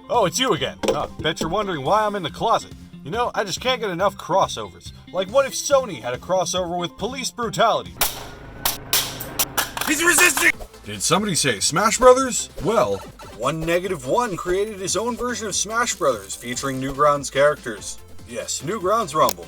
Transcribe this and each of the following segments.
Oh, it's you again. Bet you're wondering why I'm in the closet. You know, I just can't get enough crossovers. Like, what if Sony had a crossover with police brutality? He's resisting! Did somebody say Smash Brothers? Well, 1-1 created his own version of Smash Brothers featuring Newgrounds characters. Yes, Newgrounds Rumble.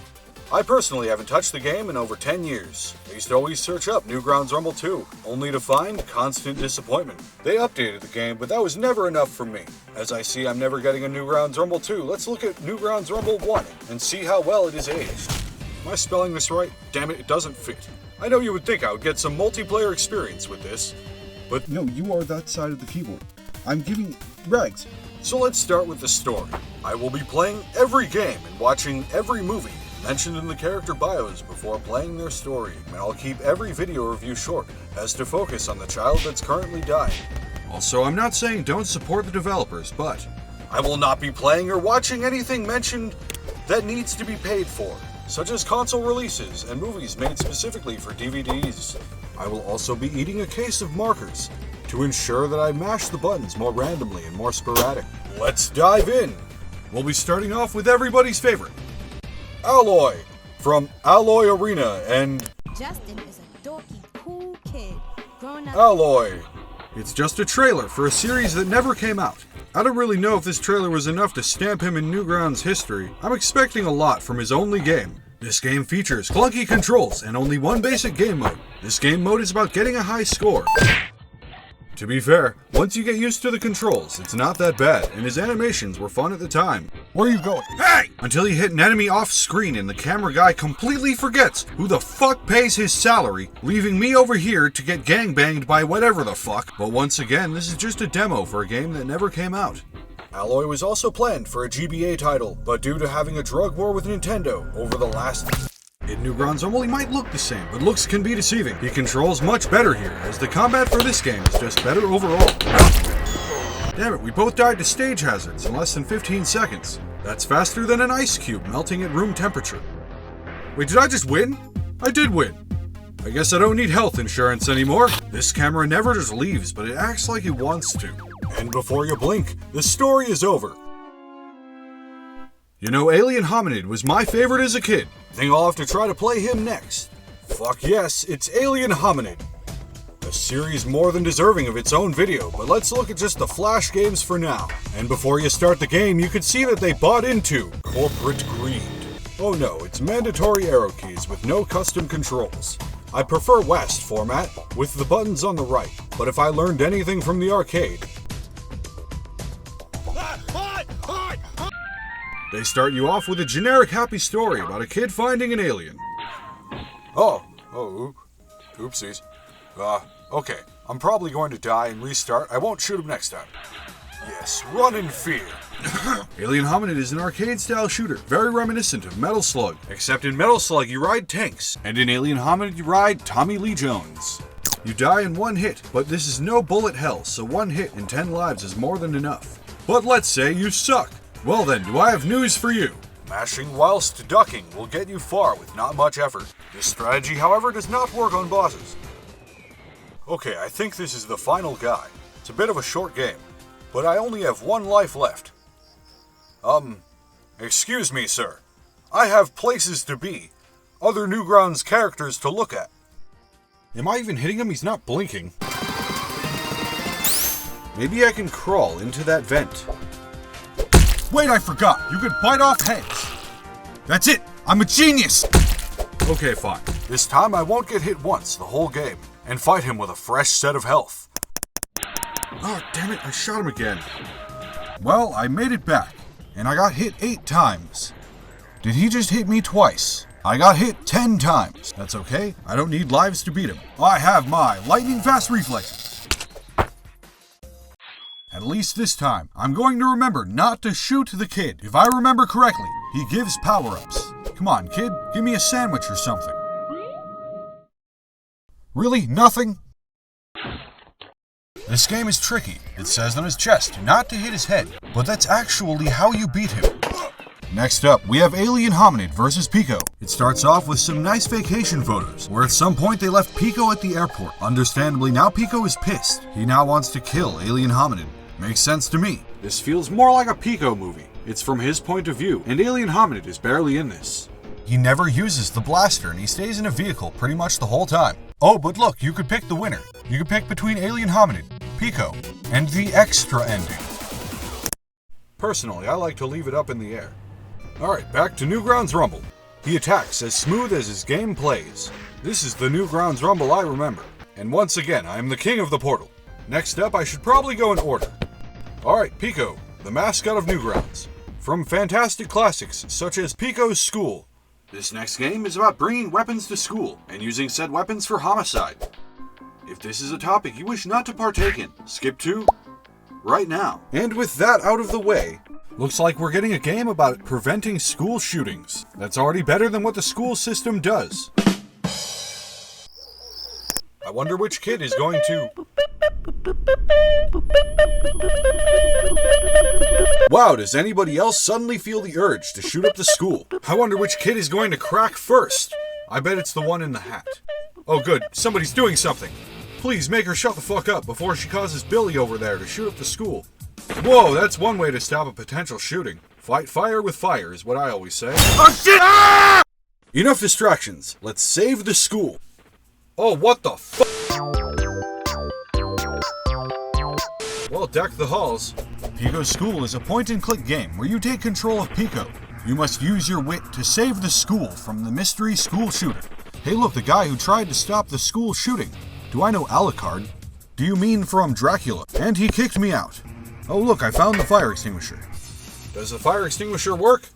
I personally haven't touched the game in over 10 years. I used to always search up Newgrounds Rumble 2, only to find constant disappointment. They updated the game, but that was never enough for me. As I see I'm never getting a Newgrounds Rumble 2, let's look at Newgrounds Rumble 1 and see how well it is aged. Am I spelling this right? Damn it, it doesn't fit. I know you would think I would get some multiplayer experience with this, but no, you are that side of the keyboard. I'm giving rags. So let's start with the story. I will be playing every game and watching every movie mentioned in the character bios before playing their story, and I'll keep every video review short, as to focus on the child that's currently dying. Also, I'm not saying don't support the developers, but I will not be playing or watching anything mentioned that needs to be paid for, such as console releases and movies made specifically for DVDs. I will also be eating a case of markers to ensure that I mash the buttons more randomly and more sporadic. Let's dive in! We'll be starting off with everybody's favorite, Aalloy, from Aalloy Arena, and Justin is a dorky, cool kid, growing up. Aalloy. It's just a trailer for a series that never came out. I don't really know if this trailer was enough to stamp him in Newgrounds history. I'm expecting a lot from his only game. This game features clunky controls and only one basic game mode. This game mode is about getting a high score. To be fair, once you get used to the controls, it's not that bad, and his animations were fun at the time. Where are you going? Hey! Until you hit an enemy off screen and the camera guy completely forgets who the fuck pays his salary, leaving me over here to get gangbanged by whatever the fuck. But once again, this is just a demo for a game that never came out. Aalloy was also planned for a GBA title, but due to having a drug war with Nintendo over the last... In Newgrounds Rumble, he might look the same, but looks can be deceiving. He controls much better here, as the combat for this game is just better overall. Damn it, we both died to stage hazards in less than 15 seconds. That's faster than an ice cube melting at room temperature. Wait, did I just win? I did win. I guess I don't need health insurance anymore. This camera never just leaves, but it acts like it wants to. And before you blink, the story is over. You know, Alien Hominid was my favorite as a kid. Think I'll have to try to play him next. Fuck yes, it's Alien Hominid. A series more than deserving of its own video, but let's look at just the Flash games for now. And before you start the game, you can see that they bought into corporate greed. Oh no, it's mandatory arrow keys with no custom controls. I prefer West format, with the buttons on the right, but if I learned anything from the arcade, they start you off with a generic happy story about a kid finding an alien. Oopsies. Okay, I'm probably going to die and restart. I won't shoot him next time. Yes, run in fear. Alien Hominid is an arcade-style shooter, very reminiscent of Metal Slug, except in Metal Slug you ride tanks, and in Alien Hominid you ride Tommy Lee Jones. You die in one hit, but this is no bullet hell, so one hit and 10 lives is more than enough. But let's say you suck. Well then, do I have news for you? Mashing whilst ducking will get you far with not much effort. This strategy, however, does not work on bosses. Okay, I think this is the final guy. It's a bit of a short game, but I only have one life left. Excuse me, sir. I have places to be, other Newgrounds characters to look at. Am I even hitting him? He's not blinking. Maybe I can crawl into that vent. Wait, I forgot. You could bite off heads. That's it. I'm a genius. Okay, fine. This time I won't get hit once the whole game and fight him with a fresh set of health. Oh, damn it. I shot him again. Well, I made it back, and I got hit 8 times. Did he just hit me twice? I got hit 10 times. That's okay. I don't need lives to beat him. I have my lightning fast reflexes. At least this time, I'm going to remember not to shoot the kid. If I remember correctly, he gives power-ups. Come on, kid, give me a sandwich or something. Really? Nothing? This game is tricky. It says on his chest not to hit his head, but that's actually how you beat him. Next up, we have Alien Hominid vs. Pico. It starts off with some nice vacation photos, where at some point they left Pico at the airport. Understandably, now Pico is pissed. He now wants to kill Alien Hominid. Makes sense to me. This feels more like a Pico movie. It's from his point of view, and Alien Hominid is barely in this. He never uses the blaster, and he stays in a vehicle pretty much the whole time. Oh, but look, you could pick the winner. You could pick between Alien Hominid, Pico, and the extra ending. Personally, I like to leave it up in the air. Alright, back to Newgrounds Rumble. He attacks as smooth as his game plays. This is the Newgrounds Rumble I remember. And once again, I am the king of the portal. Next up, I should probably go in order. Alright, Pico, the mascot of Newgrounds. From fantastic classics such as Pico's School. This next game is about bringing weapons to school and using said weapons for homicide. If this is a topic you wish not to partake in, skip to right now. And with that out of the way, looks like we're getting a game about preventing school shootings. That's already better than what the school system does. I wonder which kid is going to... Wow, does anybody else suddenly feel the urge to shoot up the school? I wonder which kid is going to crack first. I bet it's the one in the hat. Oh good, somebody's doing something. Please make her shut the fuck up before she causes Billy over there to shoot up the school. Whoa, that's one way to stop a potential shooting. Fight fire with fire is what I always say. Oh shit! Ah! Enough distractions. Let's save the school. Oh, what the fuck? Well, deck the halls. Pico's School is a point-and-click game where you take control of Pico. You must use your wit to save the school from the mystery school shooter. Hey look, the guy who tried to stop the school shooting. Do I know Alucard? Do you mean from Dracula? And he kicked me out. Oh look, I found the fire extinguisher. Does the fire extinguisher work?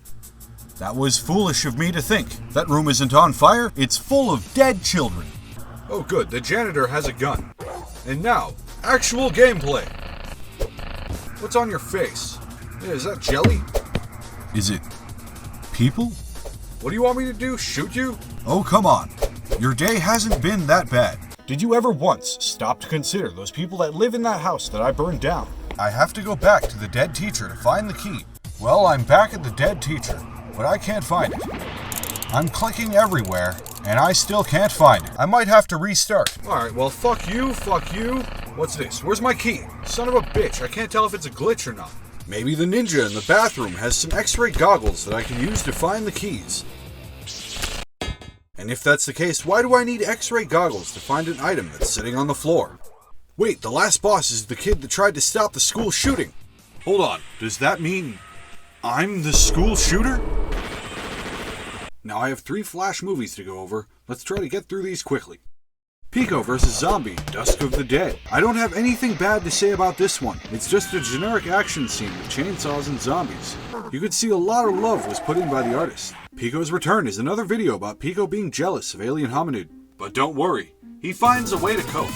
That was foolish of me to think. That room isn't on fire, it's full of dead children. Oh good, the janitor has a gun. And now, actual gameplay. What's on your face? Yeah, is that jelly? Is it people? What do you want me to do, shoot you? Oh come on, your day hasn't been that bad. Did you ever once stop to consider those people that live in that house that I burned down? I have to go back to the dead teacher to find the key. Well, I'm back at the dead teacher, but I can't find it. I'm clicking everywhere, and I still can't find it. I might have to restart. Alright, well, fuck you, fuck you. What's this? Where's my key? Son of a bitch, I can't tell if it's a glitch or not. Maybe the ninja in the bathroom has some x-ray goggles that I can use to find the keys. And if that's the case, why do I need x-ray goggles to find an item that's sitting on the floor? Wait, the last boss is the kid that tried to stop the school shooting. Hold on, does that mean I'm the school shooter? Now I have 3 Flash movies to go over. Let's try to get through these quickly. Pico vs. Zombie, Dusk of the Dead. I don't have anything bad to say about this one. It's just a generic action scene with chainsaws and zombies. You could see a lot of love was put in by the artist. Pico's Return is another video about Pico being jealous of Alien Hominid. But don't worry, he finds a way to cope.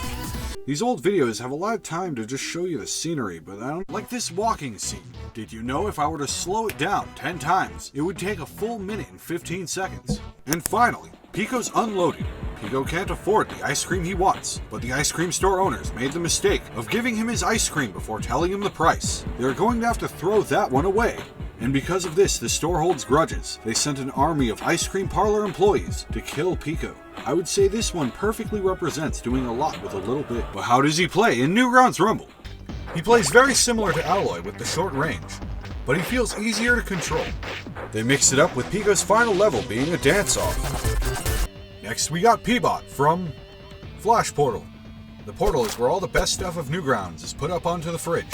These old videos have a lot of time to just show you the scenery, but I don't like this walking scene. Did you know if I were to slow it down 10 times, it would take a full minute and 15 seconds? And finally, Pico's unloading. Pico can't afford the ice cream he wants, but the ice cream store owners made the mistake of giving him his ice cream before telling him the price. They're going to have to throw that one away. And because of this, the store holds grudges. They sent an army of ice cream parlor employees to kill Pico. I would say this one perfectly represents doing a lot with a little bit. But how does he play in Newgrounds Rumble? He plays very similar to Aalloy with the short range, but he feels easier to control. They mix it up with Pico's final level being a dance-off. Next we got Peabot from Flash Portal. The portal is where all the best stuff of Newgrounds is put up onto the fridge.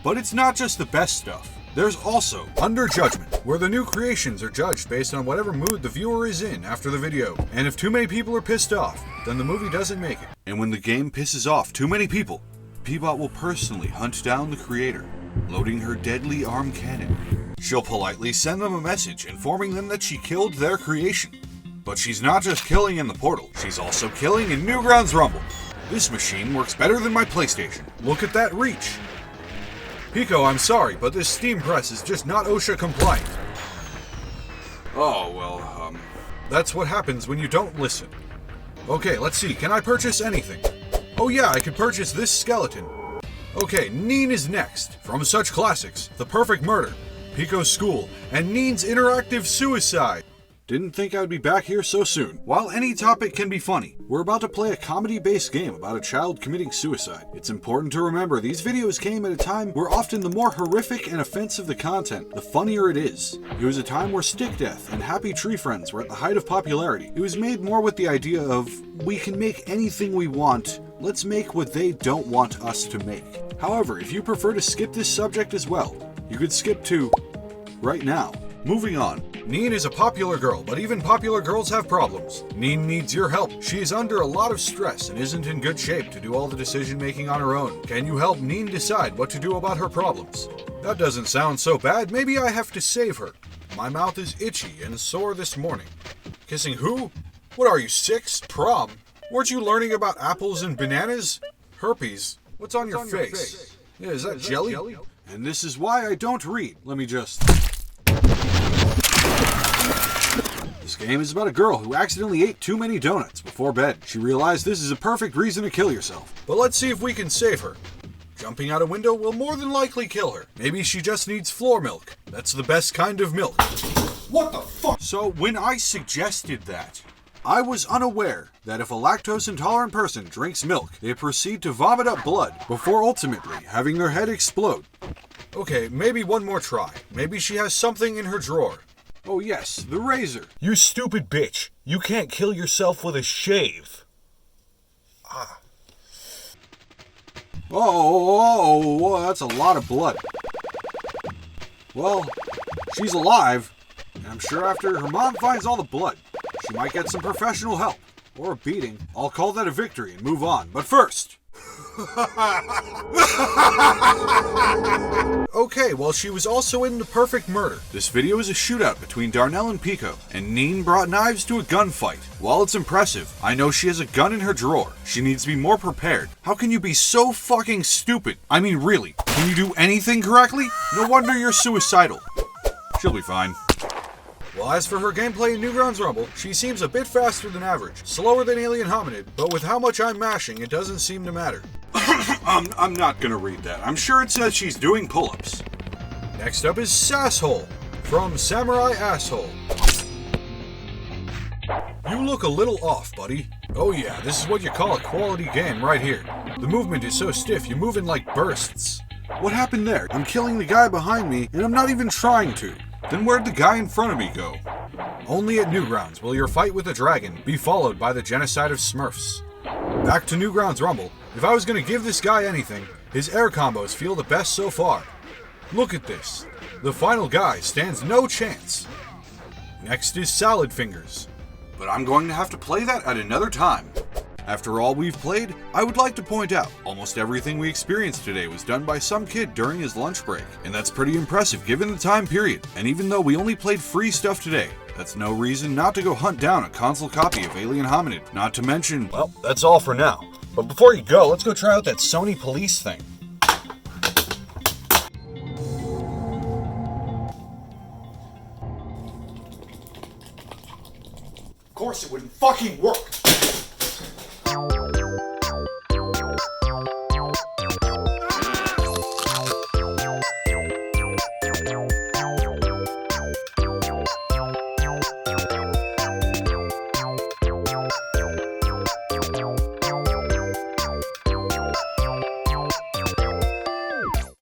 But it's not just the best stuff. There's also Under Judgment, where the new creations are judged based on whatever mood the viewer is in after the video. And if too many people are pissed off, then the movie doesn't make it. And when the game pisses off too many people, Peabot will personally hunt down the creator, loading her deadly arm cannon. She'll politely send them a message informing them that she killed their creation. But she's not just killing in the portal, she's also killing in Newgrounds Rumble. This machine works better than my PlayStation. Look at that reach. Pico, I'm sorry, but this steam press is just not OSHA compliant. Oh, well, that's what happens when you don't listen. Okay, let's see, can I purchase anything? Oh yeah, I could purchase this skeleton. Okay, Neen is next. From such classics, The Perfect Murder, Pico's School, and Neen's Interactive Suicide. Didn't think I would be back here so soon. While any topic can be funny, we're about to play a comedy-based game about a child committing suicide. It's important to remember these videos came at a time where often the more horrific and offensive the content, the funnier it is. It was a time where Stick Death and Happy Tree Friends were at the height of popularity. It was made more with the idea of, we can make anything we want, let's make what they don't want us to make. However, if you prefer to skip this subject as well, you could skip to right now. Moving on. Neen is a popular girl, but even popular girls have problems. Neen needs your help. She is under a lot of stress and isn't in good shape to do all the decision making on her own. Can you help Neen decide what to do about her problems? That doesn't sound so bad. Maybe I have to save her. My mouth is itchy and sore this morning. Kissing who? What are you, 6? Prom? Weren't you learning about apples and bananas? Herpes? What's on your face? Yeah, is that jelly? And this is why I don't read. Let me just... This game is about a girl who accidentally ate too many donuts before bed. She realized this is a perfect reason to kill yourself. But let's see if we can save her. Jumping out a window will more than likely kill her. Maybe she just needs floor milk. That's the best kind of milk. What the fuck? So when I suggested that, I was unaware that if a lactose-intolerant person drinks milk, they proceed to vomit up blood before ultimately having their head explode. Okay, maybe one more try. Maybe she has something in her drawer. Oh yes, the razor. You stupid bitch. You can't kill yourself with a shave. Oh, that's a lot of blood. Well, she's alive, and I'm sure after her mom finds all the blood, she might get some professional help. Or a beating. I'll call that a victory and move on. But first... Okay, well, she was also in The Perfect Murder. This video is a shootout between Darnell and Pico, and Neen brought knives to a gunfight. While it's impressive, I know she has a gun in her drawer. She needs to be more prepared. How can you be so fucking stupid? I mean, really, can you do anything correctly? No wonder you're suicidal. She'll be fine. Well, as for her gameplay in Newgrounds Rumble, she seems a bit faster than average, slower than Alien Hominid, but with how much I'm mashing, it doesn't seem to matter. I'm not gonna read that. I'm sure it says she's doing pull-ups. Next up is Sasshole, from Samurai Asshole. You look a little off, buddy. Oh yeah, this is what you call a quality game right here. The movement is so stiff, you move in like bursts. What happened there? I'm killing the guy behind me, and I'm not even trying to. Then where'd the guy in front of me go? Only at Newgrounds will your fight with a dragon be followed by the genocide of Smurfs. Back to Newgrounds Rumble. If I was gonna give this guy anything, his air combos feel the best so far. Look at this. The final guy stands no chance. Next is Salad Fingers. But I'm going to have to play that at another time. After all we've played, I would like to point out, almost everything we experienced today was done by some kid during his lunch break. And that's pretty impressive given the time period. And even though we only played free stuff today, that's no reason not to go hunt down a console copy of Alien Hominid. Not to mention... Well, that's all for now. But before you go, let's go try out that Sony Police thing. Of course it wouldn't fucking work!